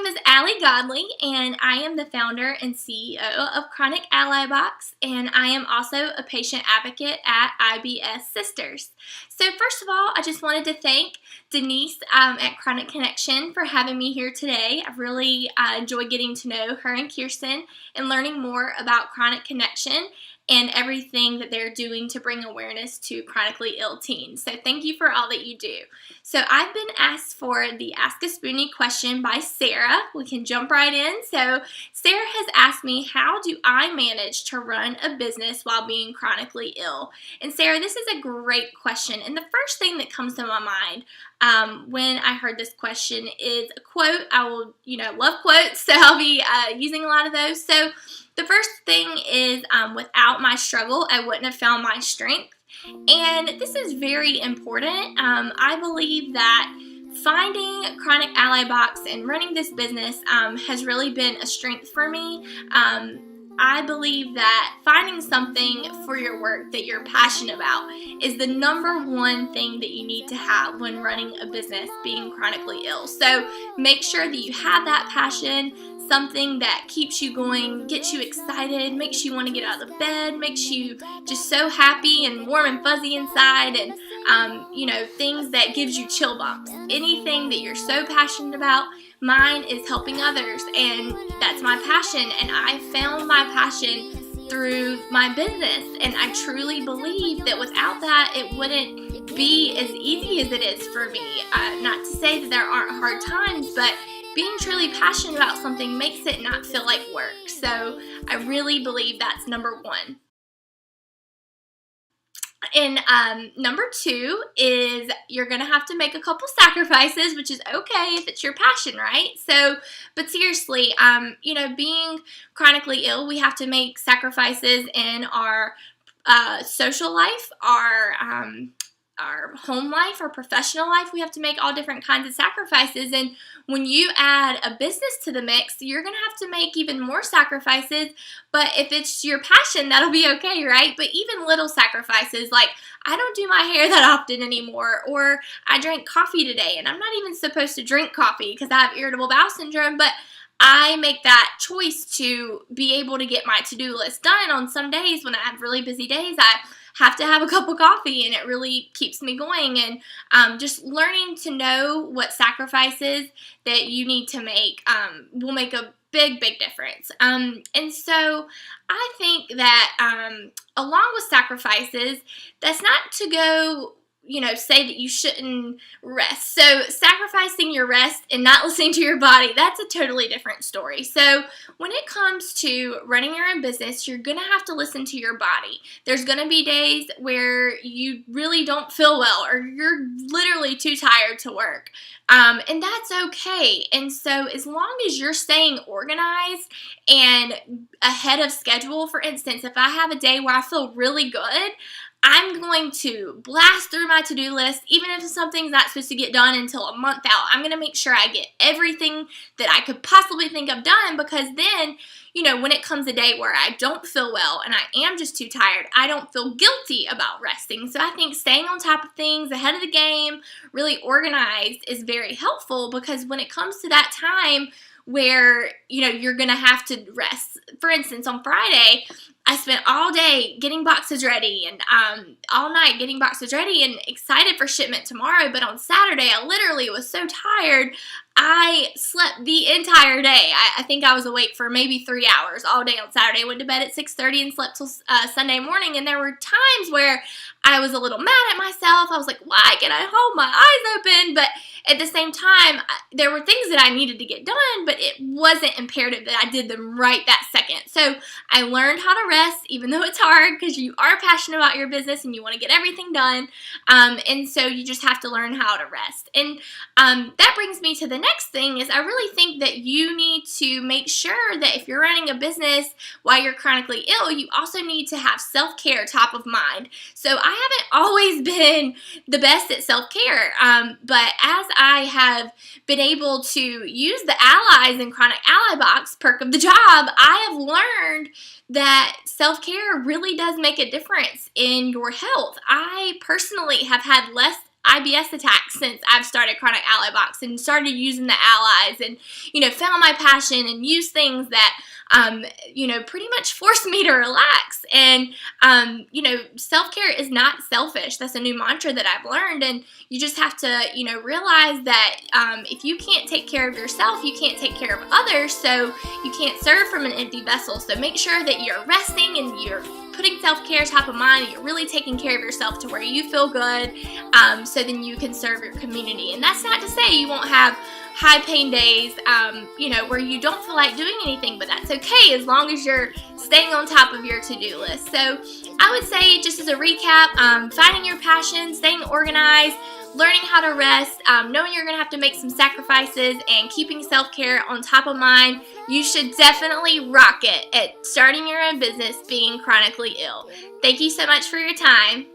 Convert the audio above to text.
name is Allie Godley, and I am the founder and CEO of ChronicAlly Box, and I am also a patient advocate at IBS Sisters. So first of all, I just wanted to thank Denise at Chronic Connection for having me here today. I really enjoy getting to know her and Kirsten and learning more about Chronic Connection and everything that they're doing to bring awareness to chronically ill teens. So thank you for all that you do. So I've been asked for the Ask a Spoonie question by Sarah. We can jump right in. So Sarah has asked me, how do I manage to run a business while being chronically ill? And Sarah, this is a great question. And the first thing that comes to my mind when I heard this question is a quote. I will, love quotes, so I'll be using a lot of those. So the first thing is, without my struggle, I wouldn't have found my strength. And this is very important. I believe that finding ChronicAlly Box and running this business has really been a strength for me. I believe that finding something for your work that you're passionate about is the number one thing that you need to have when running a business being chronically ill. So make sure that you have that passion, something that keeps you going, gets you excited, makes you want to get out of the bed, makes you just so happy and warm and fuzzy inside, and things that gives you chill bumps. Anything that you're so passionate about. Mine is helping others, and that's my passion, and I found my passion through my business, and I truly believe that without that it wouldn't be as easy as it is for me. Not to say that there aren't hard times, but being truly passionate about something makes it not feel like work. So I really believe that's number one. And number two is you're going to have to make a couple sacrifices, which is okay if it's your passion, right? So, but seriously, being chronically ill, we have to make sacrifices in our social life, our home life, our professional life. We have to make all different kinds of sacrifices, and when you add a business to the mix, you're going to have to make even more sacrifices. But if it's your passion, that'll be okay, right? But even little sacrifices, like I don't do my hair that often anymore, or I drank coffee today, and I'm not even supposed to drink coffee because I have irritable bowel syndrome, but I make that choice to be able to get my to-do list done. On some days when I have really busy days, I have to have a cup of coffee, and it really keeps me going. And just learning to know what sacrifices that you need to make will make a big difference. And so I think that along with sacrifices, that's not to go say that you shouldn't rest. So sacrificing your rest and not listening to your body, that's a totally different story. So when it comes to running your own business, you're going to have to listen to your body. There's going to be days where you really don't feel well, or you're literally too tired to work. And that's okay. And so as long as you're staying organized and ahead of schedule, for instance, if I have a day where I feel really good, I'm going to blast through my to-do list, even if something's not supposed to get done until a month out. I'm going to make sure I get everything that I could possibly think of done, because then, when it comes a day where I don't feel well and I am just too tired, I don't feel guilty about resting. So I think staying on top of things, ahead of the game, really organized is very helpful, because when it comes to that time where, you're going to have to rest. For instance, on Friday, I spent all day getting boxes ready and all night getting boxes ready and excited for shipment tomorrow. But on Saturday, I literally was so tired, I slept the entire day. I think I was awake for maybe 3 hours all day on Saturday. I went to bed at 6:30 and slept till Sunday morning. And there were times where I was a little mad at myself. I was like, why can I hold my eyes open? But at the same time, there were things that I needed to get done, but it wasn't imperative that I did them right that second. So I learned how to rest, even though it's hard, because you are passionate about your business and you want to get everything done. And so you just have to learn how to rest. And that brings me to the next thing is I really think that you need to make sure that if you're running a business while you're chronically ill, you also need to have self-care top of mind. So I haven't always been the best at self-care, but as I have been able to use the allies in ChronicAlly Box, perk of the job, I have learned that self-care really does make a difference in your health. I personally have had less IBS attacks since I've started ChronicAlly Box and started using the allies and, found my passion and used things that, pretty much forced me to relax. And, self-care is not selfish. That's a new mantra that I've learned. And you just have to, realize that if you can't take care of yourself, you can't take care of others. So you can't serve from an empty vessel. So make sure that you're resting and you're putting self-care top of mind, and you're really taking care of yourself to where you feel good, so then you can serve your community. And that's not to say you won't have high pain days, where you don't feel like doing anything, but that's okay as long as you're staying on top of your to-do list. So I would say, just as a recap, finding your passion, staying organized, learning how to rest, knowing you're going to have to make some sacrifices, and keeping self-care on top of mind. You should definitely rock it at starting your own business being chronically ill. Thank you so much for your time.